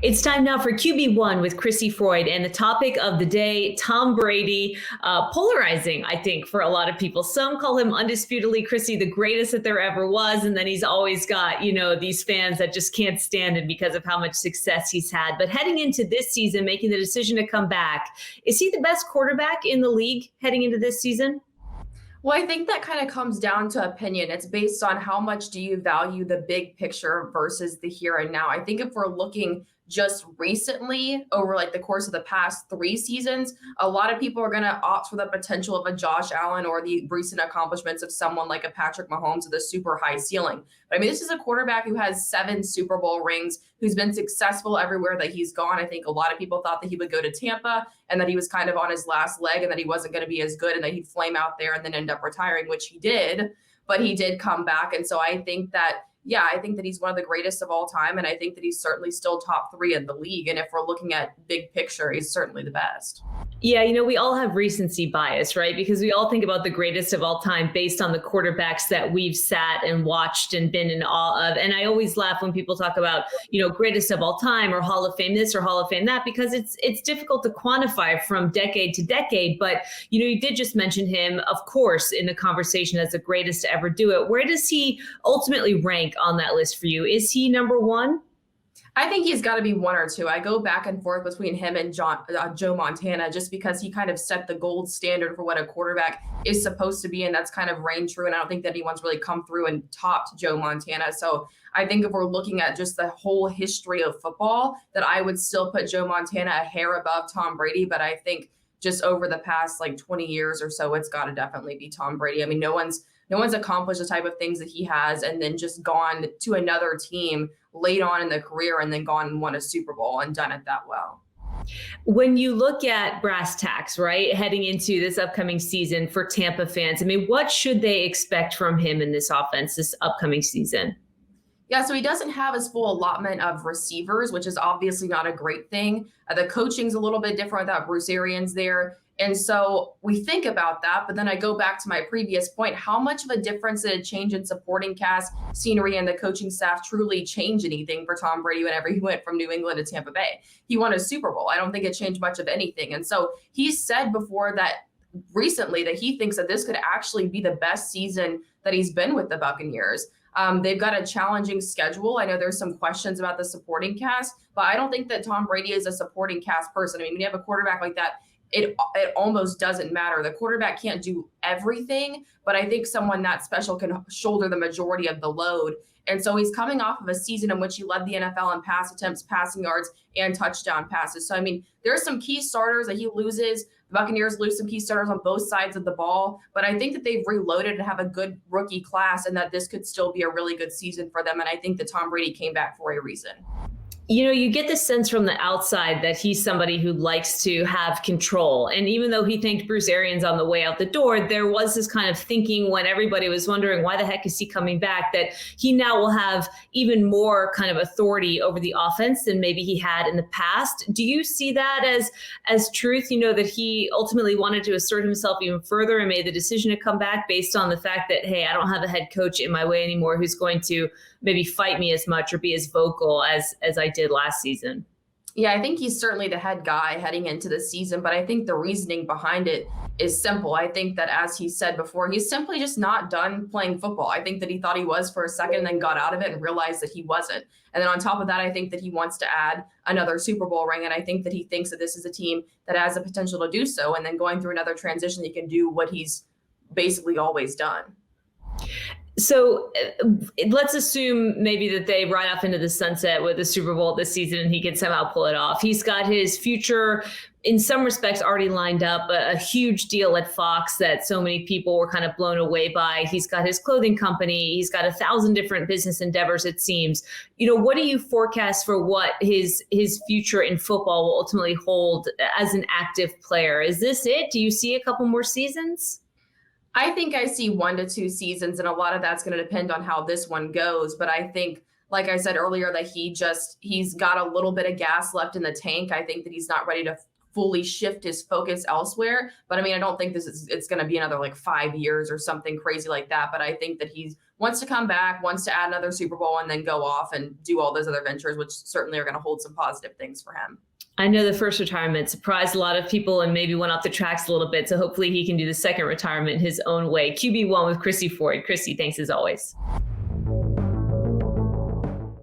It's time now for QB1 with Crissy Froyd, and the topic of the day, Tom Brady. Polarizing, I think, for a lot of people. Some call him undisputedly, Crissy, the greatest that there ever was, and then he's always got, these fans that just can't stand him because of how much success he's had. But heading into this season, making the decision to come back, is he the best quarterback in the league heading into this season? Well, I think that kind of comes down to opinion. It's based on how much do you value the big picture versus the here and now. I think if we're looking just recently over like the course of the past 3 seasons, a lot of people are going to opt for the potential of a Josh Allen or the recent accomplishments of someone like a Patrick Mahomes with a super high ceiling. But I mean, this is a quarterback who has 7 Super Bowl rings, who's been successful everywhere that he's gone. I think a lot of people thought that he would go to Tampa and that he was kind of on his last leg and that he wasn't going to be as good and that he'd flame out there and then end up retiring, which he did. But he did come back. And so I think that I think that he's one of the greatest of all time. And I think that he's certainly still top 3 in the league. And if we're looking at big picture, he's certainly the best. Yeah, we all have recency bias, right? Because we all think about the greatest of all time based on the quarterbacks that we've sat and watched and been in awe of. And I always laugh when people talk about, greatest of all time or Hall of Fame this or Hall of Fame that, because it's difficult to quantify from decade to decade. But, you did just mention him, of course, in the conversation as the greatest to ever do it. Where does he ultimately rank on that list for you? Is he number 1? I think he's got to be 1 or 2. I go back and forth between him and Joe Montana just because he kind of set the gold standard for what a quarterback is supposed to be, and that's kind of reigned true. And I don't think that anyone's really come through and topped Joe Montana. So I think if we're looking at just the whole history of football, that I would still put Joe Montana a hair above Tom Brady. But I think just over the past 20 years or so, it's got to definitely be Tom Brady. I mean, no one's accomplished the type of things that he has and then just gone to another team late on in the career and then gone and won a Super Bowl and done it that well. When you look at brass tacks, right, heading into this upcoming season for Tampa fans, I mean, what should they expect from him in this offense this upcoming season? Yeah, so he doesn't have his full allotment of receivers, which is obviously not a great thing. The coaching's a little bit different without Bruce Arians there. And so we think about that, but then I go back to my previous point. How much of a difference did a change in supporting cast, scenery, and the coaching staff truly change anything for Tom Brady whenever he went from New England to Tampa Bay? He won a Super Bowl. I don't think it changed much of anything. And so he's said before that recently that he thinks that this could actually be the best season that he's been with the Buccaneers. They've got a challenging schedule. I know there's some questions about the supporting cast, but I don't think that Tom Brady is a supporting cast person. I mean, when you have a quarterback like that, it almost doesn't matter. The quarterback can't do everything, but I think someone that special can shoulder the majority of the load. And so he's coming off of a season in which he led the NFL in pass attempts, passing yards, and touchdown passes. So, I mean, there's some key starters that he loses. The Buccaneers lose some key starters on both sides of the ball, but I think that they've reloaded and have a good rookie class and that this could still be a really good season for them. And I think that Tom Brady came back for a reason. You get the sense from the outside that he's somebody who likes to have control. And even though he thanked Bruce Arians on the way out the door, there was this kind of thinking when everybody was wondering why the heck is he coming back, that he now will have even more kind of authority over the offense than maybe he had in the past. Do you see that as truth? That he ultimately wanted to assert himself even further and made the decision to come back based on the fact that, hey, I don't have a head coach in my way anymore who's going to maybe fight me as much or be as vocal as I did last season. Yeah, I think he's certainly the head guy heading into the season, but I think the reasoning behind it is simple. I think that, as he said before, he's simply just not done playing football. I think that he thought he was for a second and then got out of it and realized that he wasn't. And then on top of that, I think that he wants to add another Super Bowl ring. And I think that he thinks that this is a team that has the potential to do so. And then going through another transition, he can do what he's basically always done. So let's assume maybe that they ride off into the sunset with the Super Bowl this season and he can somehow pull it off. He's got his future, in some respects, already lined up, a huge deal at Fox that so many people were kind of blown away by. He's got his clothing company. He's got 1,000 different business endeavors, it seems. What do you forecast for what his future in football will ultimately hold as an active player? Is this it? Do you see a couple more seasons? I think I see 1 to 2 seasons, and a lot of that's going to depend on how this one goes. But I think, like I said earlier, that he's got a little bit of gas left in the tank. I think that he's not ready to fully shift his focus elsewhere. But I mean, I don't think it's going to be another like 5 years or something crazy like that. But I think that he wants to come back, wants to add another Super Bowl, and then go off and do all those other ventures, which certainly are going to hold some positive things for him. I know the first retirement surprised a lot of people and maybe went off the tracks a little bit. So hopefully he can do the second retirement his own way. QB1 with Crissy Froyd. Crissy, thanks as always.